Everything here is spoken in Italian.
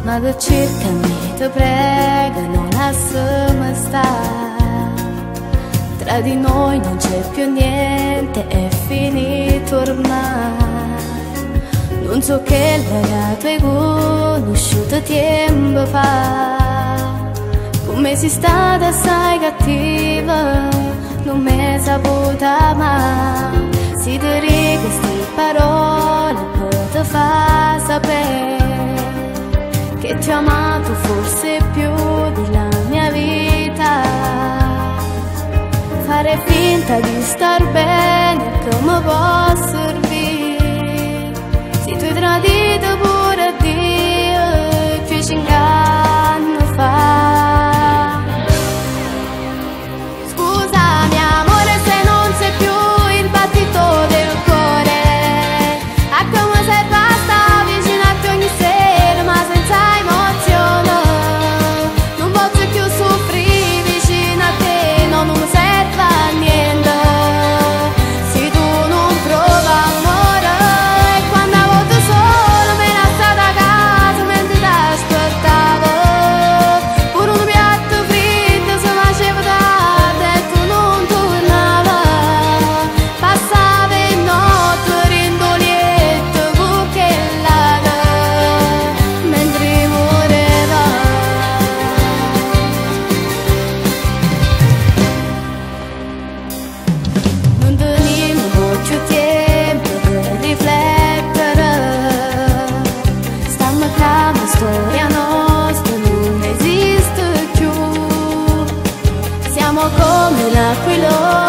Ma che cercami, ti prego, non lasciami stare. Tra di noi non c'è più niente, è finito ormai. Non so che il ragazzo è conosciuto tempo fa. Come sei stata assai cattiva, non mi saputa mai. Si ti riga queste parole per te fa sapere che ti ho amato forse più della mia vita. Fare finta di star bene come può servire se tu hai tradito pure Dio più 5 anni fa. Scusami amore se non sei più il battito del cuore, a come sei basta vicino a te ogni sera ma senza emozione. Non posso più soffrire vicino a te, no, non mi serve a niente se tu non provi amore. E quando a volte solo me ne stata a casa mentre ti aspettavo, pure un piatto fritto si faceva tardi e tu non tornavi. Passava in notte rindolietto con quell'aga mentre moreva. Non tenevo molto tempo per riflettere. Stammi qua, ma storia nostra non esiste più. Siamo come l'aquilone